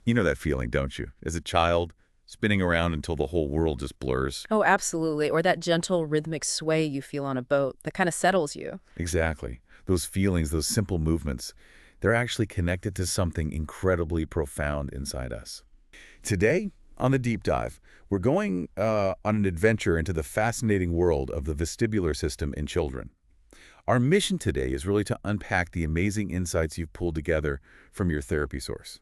You know that feeling, don't you? As a child, spinning around until the whole world just blurs. Oh, absolutely. Or that gentle rhythmic sway you feel on a boat that kind of settles you. Exactly. Those feelings, those simple movements, they're actually connected to something incredibly profound inside us. Today, on the deep dive, we're going on an adventure into the fascinating world of the vestibular system in children. Our mission today is really to unpack the amazing insights you've pulled together from your therapy source.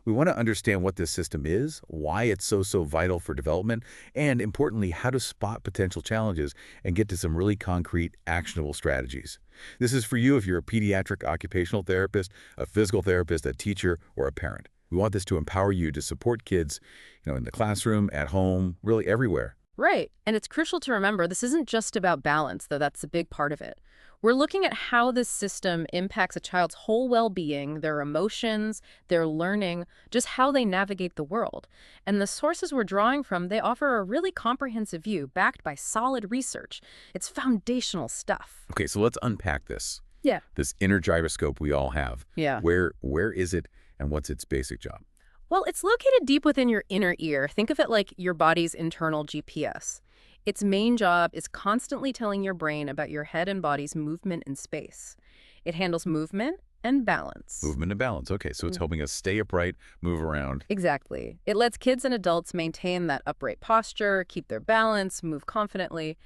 We want to understand what this system is, why it's so vital for development, and importantly, how to spot potential challenges and get to some really concrete, actionable strategies. This is for you if you're a pediatric occupational therapist, a physical therapist, a teacher, or a parent. We want this to empower you to support kids, in the classroom, at home, really everywhere. Right. And it's crucial to remember this isn't just about balance, though that's a big part of it. We're looking at how this system impacts a child's whole well-being, their emotions, their learning, just how they navigate the world. And the sources we're drawing from, they offer a really comprehensive view backed by solid research. It's foundational stuff. Okay, so let's unpack this. Yeah. This inner gyroscope we all have. Yeah. Where is it and what's its basic job? Well, it's located deep within your inner ear. Think of it like your body's internal GPS. Its main job is constantly telling your brain about your head and body's movement in space. It handles movement and balance. Movement and balance. Okay, so it's helping us stay upright, move around. Exactly. It lets kids and adults maintain that upright posture, keep their balance, move confidently.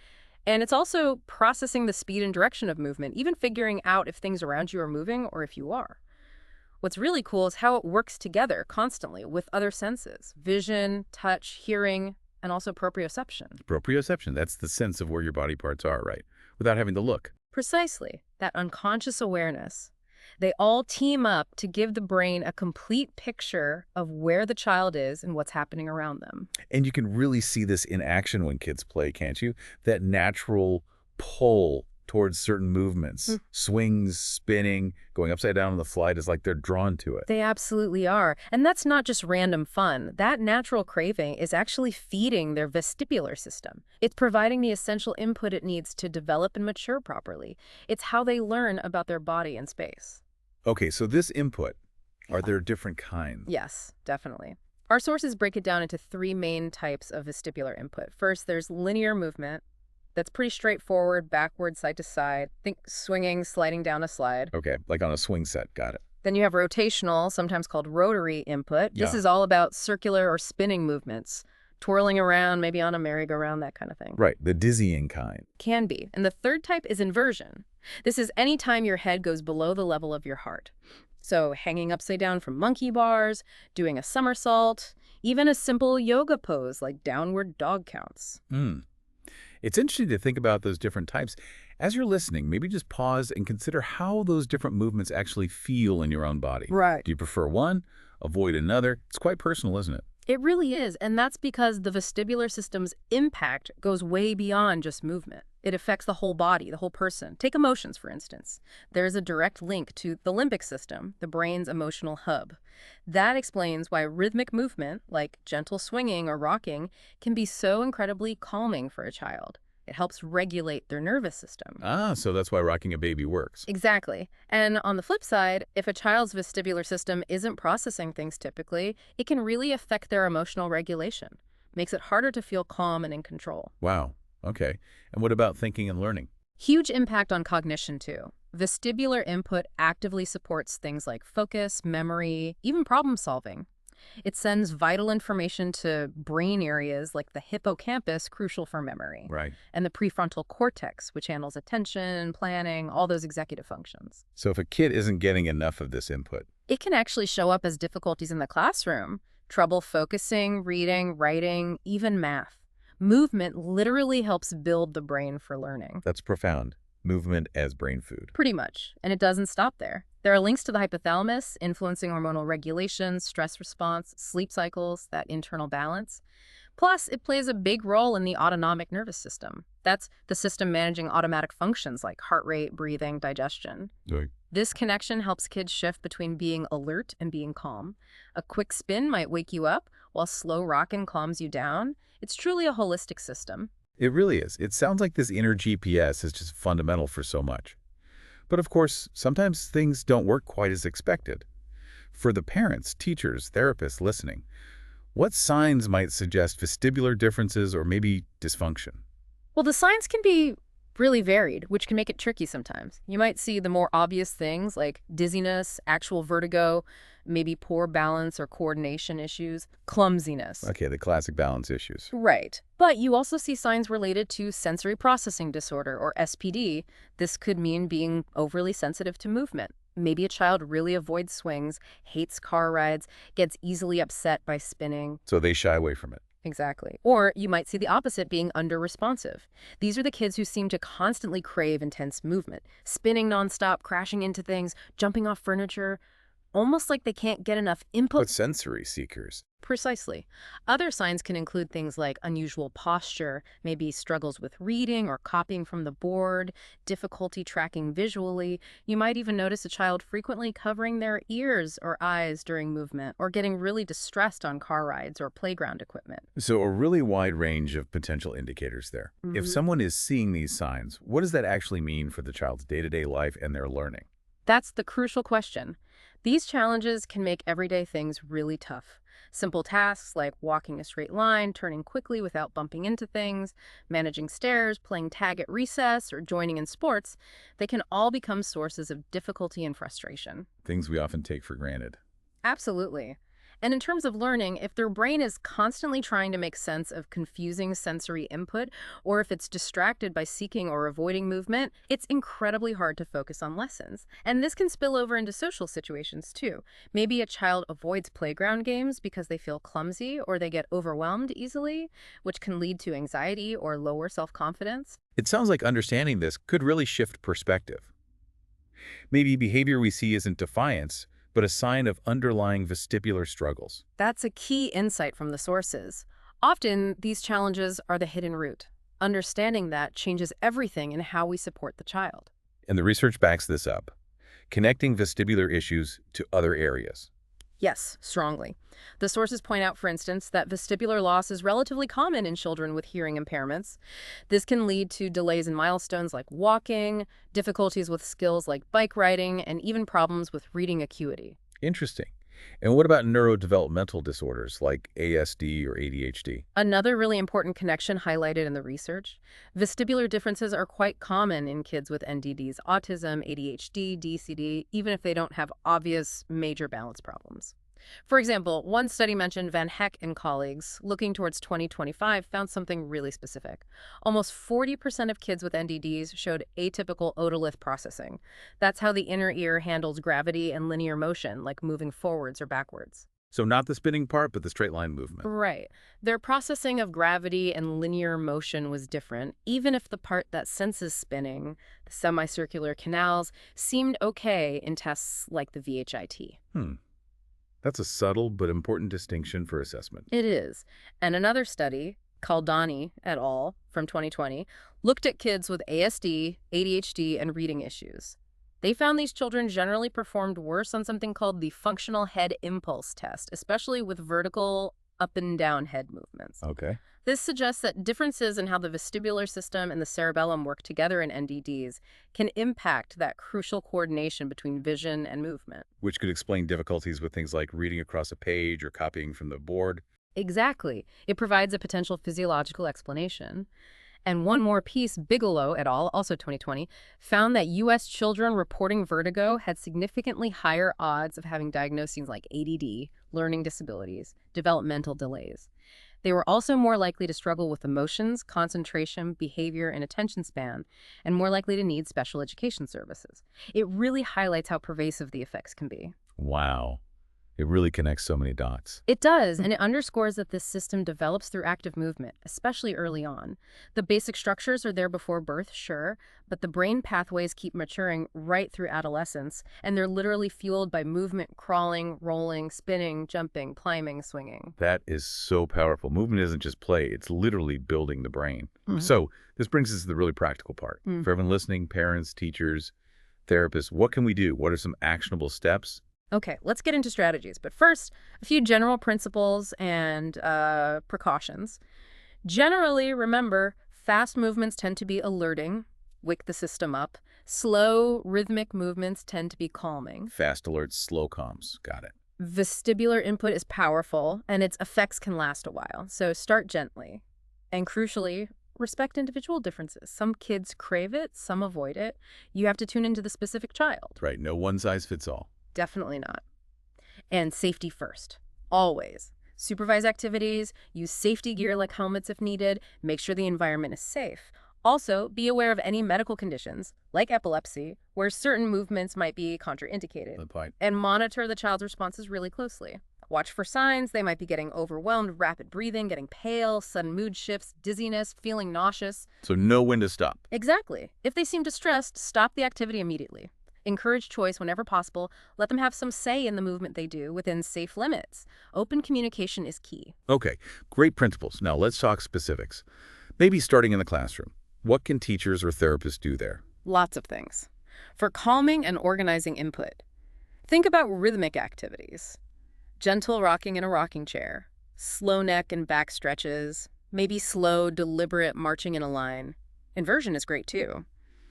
And it's also processing the speed and direction of movement, even figuring out if things around you are moving or if you are. What's really cool is how it works together constantly with other senses: vision, touch, hearing, and also proprioception. Proprioception, that's the sense of where your body parts are, right? Without having to look. Precisely, that unconscious awareness. They all team up to give the brain a complete picture of where the child is and what's happening around them. And you can really see this in action when kids play, can't you? That natural pull towards certain movements. Swings, spinning, going upside down on the flight is like they're drawn to it. They absolutely are. And that's not just random fun. That natural craving is actually feeding their vestibular system. It's providing the essential input it needs to develop and mature properly. It's how they learn about their body and space. Okay, so this input, are there different kinds? Yes, definitely. Our sources break it down into three main types of vestibular input. First, there's linear movement. That's pretty straightforward, backward, side to side. Think swinging, sliding down a slide. Okay, like on a swing set. Got it. Then you have rotational, sometimes called rotary input. This Yeah. is all about circular or spinning movements, twirling around, maybe on a merry-go-round, that kind of thing. Right, the dizzying kind. Can be. And the third type is inversion. This is any time your head goes below the level of your heart. So hanging upside down from monkey bars, doing a somersault, even a simple yoga pose like downward dog counts. It's interesting to think about those different types. As you're listening, maybe just pause and consider how those different movements actually feel in your own body. Right. Do you prefer one? Avoid another? It's quite personal, isn't it? It really is, and that's because the vestibular system's impact goes way beyond just movement. It affects the whole body, the whole person. Take emotions, for instance. There's a direct link to the limbic system, the brain's emotional hub. That explains why rhythmic movement, like gentle swinging or rocking, can be so incredibly calming for a child. It helps regulate their nervous system. Ah, so that's why rocking a baby works. Exactly. And on the flip side, if a child's vestibular system isn't processing things typically, it can really affect their emotional regulation. Makes it harder to feel calm and in control. Wow. Okay. And what about thinking and learning? Huge impact on cognition, too. Vestibular input actively supports things like focus, memory, even problem solving. It sends vital information to brain areas like the hippocampus, crucial for memory, Right. and the prefrontal cortex, which handles attention, planning, all those executive functions. So if a kid isn't getting enough of this input, It can actually show up as difficulties in the classroom, trouble focusing, reading, writing, even math. Movement literally helps build the brain for learning. that's profound. Movement as brain food. Pretty much. And it doesn't stop there. There are links to the hypothalamus, influencing hormonal regulation, stress response, sleep cycles, that internal balance. Plus, it plays a big role in the autonomic nervous system. That's the system managing automatic functions like heart rate, breathing, digestion. Right. This connection helps kids shift between being alert and being calm. A quick spin might wake you up, while slow rocking calms you down. It's truly a holistic system. It really is. It sounds like this inner GPS is just fundamental for so much. But of course, sometimes things don't work quite as expected. For the parents, teachers, therapists listening, what signs might suggest vestibular differences or maybe dysfunction? Well, the signs can be really varied, which can make it tricky sometimes. You might see the more obvious things like dizziness, actual vertigo, maybe poor balance or coordination issues, clumsiness. Okay, the classic balance issues. Right. But you also see signs related to sensory processing disorder, or SPD. This could mean being overly sensitive to movement. Maybe a child really avoids swings, hates car rides, gets easily upset by spinning. So they shy away from it. Exactly. Or you might see the opposite, being under-responsive. These are the kids who seem to constantly crave intense movement, spinning nonstop, crashing into things, jumping off furniture, almost like they can't get enough input. But sensory seekers. Precisely. Other signs can include things like unusual posture, maybe struggles with reading or copying from the board, difficulty tracking visually. You might even notice a child frequently covering their ears or eyes during movement, or getting really distressed on car rides or playground equipment. So a really wide range of potential indicators there. If someone is seeing these signs, what does that actually mean for the child's day-to-day life and their learning? That's the crucial question. These challenges can make everyday things really tough. Simple tasks like walking a straight line, turning quickly without bumping into things, managing stairs, playing tag at recess, or joining in sports, they can all become sources of difficulty and frustration. Things we often take for granted. Absolutely. And in terms of learning, if their brain is constantly trying to make sense of confusing sensory input, or if it's distracted by seeking or avoiding movement, it's incredibly hard to focus on lessons. And this can spill over into social situations too. Maybe a child avoids playground games because they feel clumsy or they get overwhelmed easily, which can lead to anxiety or lower self-confidence. It sounds like understanding this could really shift perspective. Maybe behavior we see isn't defiance, but a sign of underlying vestibular struggles. That's a key insight from the sources. Often, these challenges are the hidden root. Understanding that changes everything in how we support the child. And the research backs this up, connecting vestibular issues to other areas. Yes, strongly. The sources point out, for instance, that vestibular loss is relatively common in children with hearing impairments. This can lead to delays in milestones like walking, difficulties with skills like bike riding, and even problems with reading acuity. Interesting. And what about neurodevelopmental disorders like ASD or ADHD? Another really important connection highlighted in the research: vestibular differences are quite common in kids with NDDs, autism, ADHD, DCD, even if they don't have obvious major balance problems. For example, one study mentioned Van Heck and colleagues, looking towards 2025, found something really specific. Almost 40% of kids with NDDs showed atypical otolith processing. That's how the inner ear handles gravity and linear motion, like moving forwards or backwards. So not the spinning part, but the straight line movement. Right. Their processing of gravity and linear motion was different, even if the part that senses spinning, the semicircular canals, seemed okay in tests like the VHIT. That's a subtle but important distinction for assessment. It is. And another study, Caldani et al. From 2020, looked at kids with ASD, ADHD, and reading issues. They found these children generally performed worse on something called the functional head impulse test, especially with vertical up and down head movements. Okay. This suggests that differences in how the vestibular system and the cerebellum work together in NDDs can impact that crucial coordination between vision and movement. Which could explain difficulties with things like reading across a page or copying from the board. Exactly. It provides a potential physiological explanation. And one more piece, Bigelow et al., also 2020, found that U.S. children reporting vertigo had significantly higher odds of having diagnoses like ADD, learning disabilities, developmental delays. They were also more likely to struggle with emotions, concentration, behavior, and attention span, and more likely to need special education services. It really highlights how pervasive the effects can be. Wow. It really connects so many dots. It does, and it underscores that this system develops through active movement, especially early on. The basic structures are there before birth, sure, but the brain pathways keep maturing right through adolescence, and they're literally fueled by movement, crawling, rolling, spinning, jumping, climbing, swinging. That is so powerful. Movement isn't just play, it's literally building the brain. So this brings us to the really practical part. For everyone listening, parents, teachers, therapists, what can we do? What are some actionable steps? Okay, let's get into strategies. But first, a few general principles and precautions. Generally, remember, fast movements tend to be alerting, wake the system up. Slow, rhythmic movements tend to be calming. Fast alerts, slow comms. Got it. Vestibular input is powerful, and its effects can last a while, so start gently. And crucially, respect individual differences. Some kids crave it, some avoid it. You have to tune into the specific child. Right, no one size fits all. Definitely not. And safety first. Always. Supervise activities, use safety gear like helmets if needed, make sure the environment is safe. Also, be aware of any medical conditions, like epilepsy, where certain movements might be contraindicated. Good point. And monitor the child's responses really closely. Watch for signs. They might be getting overwhelmed, rapid breathing, getting pale, sudden mood shifts, dizziness, feeling nauseous. So know when to stop. Exactly. If they seem distressed, stop the activity immediately. Encourage choice whenever possible. Let them have some say in the movement they do within safe limits. Open communication is key. Okay, great principles. Now let's talk specifics. Maybe starting in the classroom. What can teachers or therapists do there? Lots of things. For calming and organizing input, think about rhythmic activities. Gentle rocking in a rocking chair, slow neck and back stretches, maybe slow, deliberate marching in a line. Inversion is great too.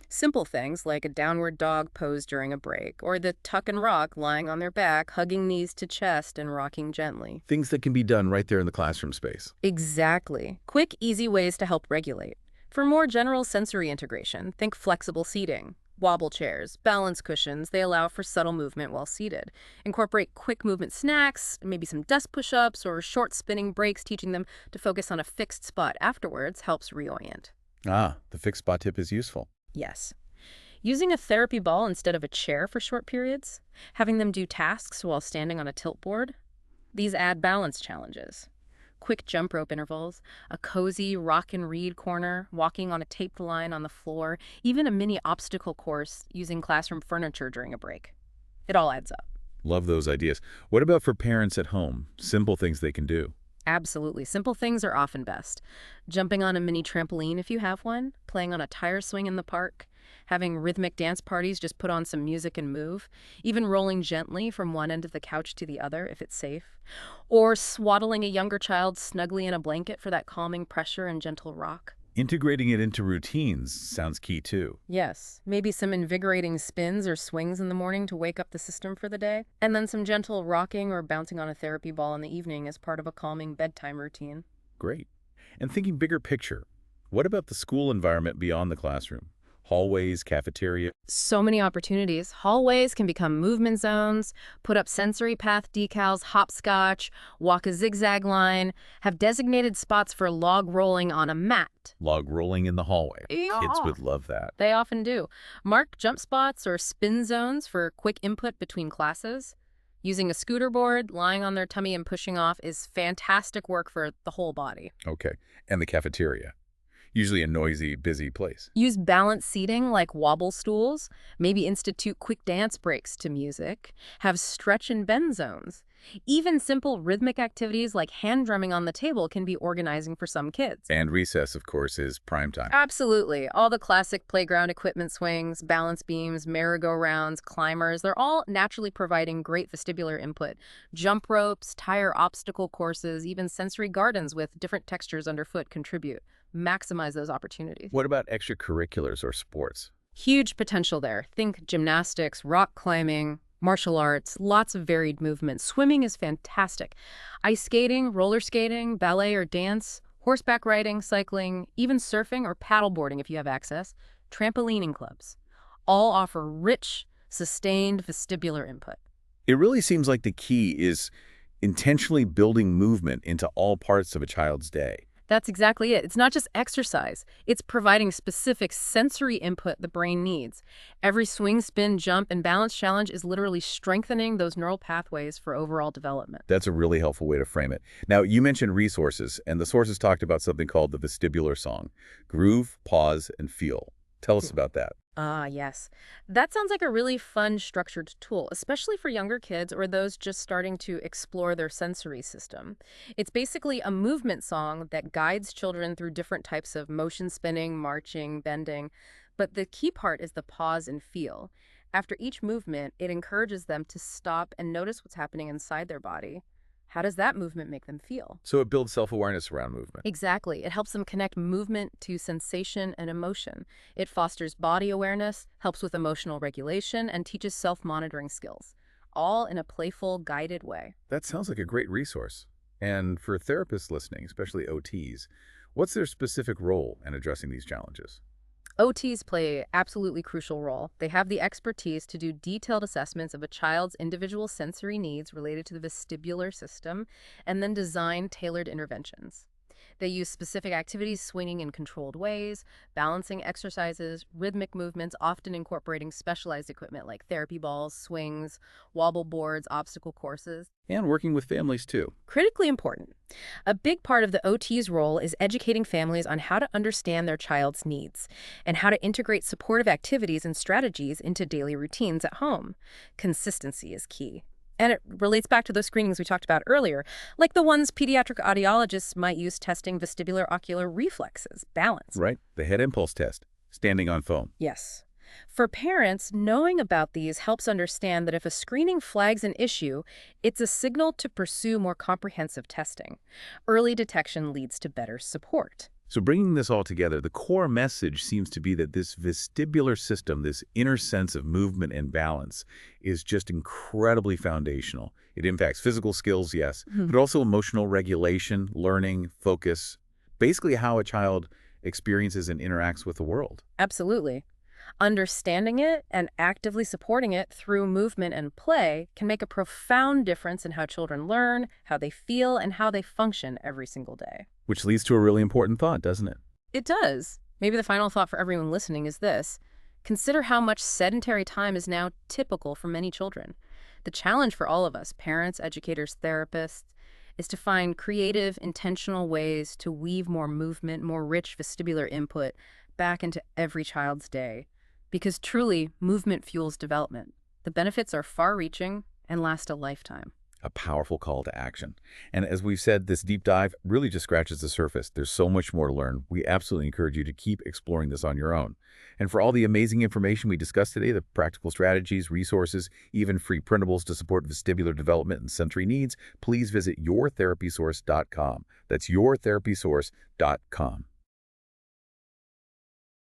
Simple things like a downward dog pose during a break, or the tuck and rock lying on their back, hugging knees to chest and rocking gently. Things that can be done right there in the classroom space. Exactly. Quick, easy ways to help regulate. For more general sensory integration, think flexible seating. Wobble chairs, balance cushions, they allow for subtle movement while seated. Incorporate quick movement snacks, maybe some desk push-ups or short spinning breaks, teaching them to focus on a fixed spot afterwards helps reorient. Ah, the fixed spot tip is useful. Yes. Using a therapy ball instead of a chair for short periods, having them do tasks while standing on a tilt board. These add balance challenges. Quick jump rope intervals, a cozy rock and read corner, walking on a taped line on the floor, even a mini obstacle course using classroom furniture during a break. It all adds up. Love those ideas. What about for parents at home? Simple things they can do. Absolutely. Simple things are often best. Jumping on a mini trampoline if you have one, playing on a tire swing in the park, having rhythmic dance parties, just put on some music and move, even rolling gently from one end of the couch to the other if it's safe, or swaddling a younger child snugly in a blanket for that calming pressure and gentle rock. Integrating it into routines sounds key too. Yes, maybe some invigorating spins or swings in the morning to wake up the system for the day, and then some gentle rocking or bouncing on a therapy ball in the evening as part of a calming bedtime routine. Great. And thinking bigger picture, what about the school environment beyond the classroom? Hallways, cafeteria? So many opportunities. Hallways can become movement zones, put up sensory path decals, hopscotch, walk a zigzag line, have designated spots for log rolling on a mat. Log rolling in the hallway. Yeah. Kids would love that. They often do. Mark jump spots or spin zones for quick input between classes. Using a scooter board, lying on their tummy and pushing off is fantastic work for the whole body. Okay. And the cafeteria? Usually a noisy, busy place. Use balanced seating like wobble stools, maybe institute quick dance breaks to music, have stretch and bend zones. Even simple rhythmic activities like hand drumming on the table can be organizing for some kids. And recess, of course, is prime time. Absolutely. All the classic playground equipment swings, balance beams, merry-go-rounds, climbers, they're all naturally providing great vestibular input. Jump ropes, tire obstacle courses, even sensory gardens with different textures underfoot contribute. Maximize those opportunities. What about extracurriculars or sports? Huge potential there. Think gymnastics, rock climbing, martial arts, lots of varied movement. Swimming is fantastic. Ice skating, roller skating, ballet or dance, horseback riding, cycling, even surfing or paddleboarding if you have access, trampolining clubs. All offer rich, sustained vestibular input. It really seems like the key is intentionally building movement into all parts of a child's day. That's exactly it. It's not just exercise. It's providing specific sensory input the brain needs. Every swing, spin, jump, and balance challenge is literally strengthening those neural pathways for overall development. That's a really helpful way to frame it. Now, you mentioned resources, and the sources talked about something called the vestibular song. Groove, pause, and feel. Tell us about that. Ah, yes. That sounds like a really fun, structured tool, especially for younger kids or those just starting to explore their sensory system. It's basically a movement song that guides children through different types of motion spinning, marching, bending. But the key part is the pause and feel. After each movement, it encourages them to stop and notice what's happening inside their body. How does that movement make them feel? So it builds self-awareness around movement. Exactly. It helps them connect movement to sensation and emotion. It fosters body awareness, helps with emotional regulation, and teaches self-monitoring skills. all in a playful, guided way. That sounds like a great resource. And for therapists listening, especially OTs, what's their specific role in addressing these challenges? OTs play an absolutely crucial role. They have the expertise to do detailed assessments of a child's individual sensory needs related to the vestibular system and then design tailored interventions. They use specific activities, swinging in controlled ways, balancing exercises, rhythmic movements, often incorporating specialized equipment like therapy balls, swings, wobble boards, obstacle courses. And working with families too. Critically important. A big part of the OT's role is educating families on how to understand their child's needs and how to integrate supportive activities and strategies into daily routines at home. Consistency is key. And it relates back to those screenings we talked about earlier, like the ones pediatric audiologists might use testing vestibular ocular reflexes, balance. Right. The head impulse test, standing on foam. Yes. For parents, knowing about these helps understand that if a screening flags an issue, it's a signal to pursue more comprehensive testing. Early detection leads to better support. So bringing this all together, the core message seems to be that this vestibular system, this inner sense of movement and balance, is just incredibly foundational. It impacts physical skills, yes, but also emotional regulation, learning, focus, basically how a child experiences and interacts with the world. Absolutely. Understanding it and actively supporting it through movement and play can make a profound difference in how children learn, how they feel, and how they function every single day. Which leads to a really important thought, doesn't it? It does. Maybe the final thought for everyone listening is this. Consider how much sedentary time is now typical for many children. The challenge for all of us, parents, educators, therapists, is to find creative, intentional ways to weave more movement, more rich vestibular input back into every child's day. Because truly, movement fuels development. The benefits are far-reaching and last a lifetime. A powerful call to action. And as we've said, this deep dive really just scratches the surface. There's so much more to learn. We absolutely encourage you to keep exploring this on your own. And for all the amazing information we discussed today, the practical strategies, resources, even free printables to support vestibular development and sensory needs, please visit yourtherapysource.com. That's yourtherapysource.com.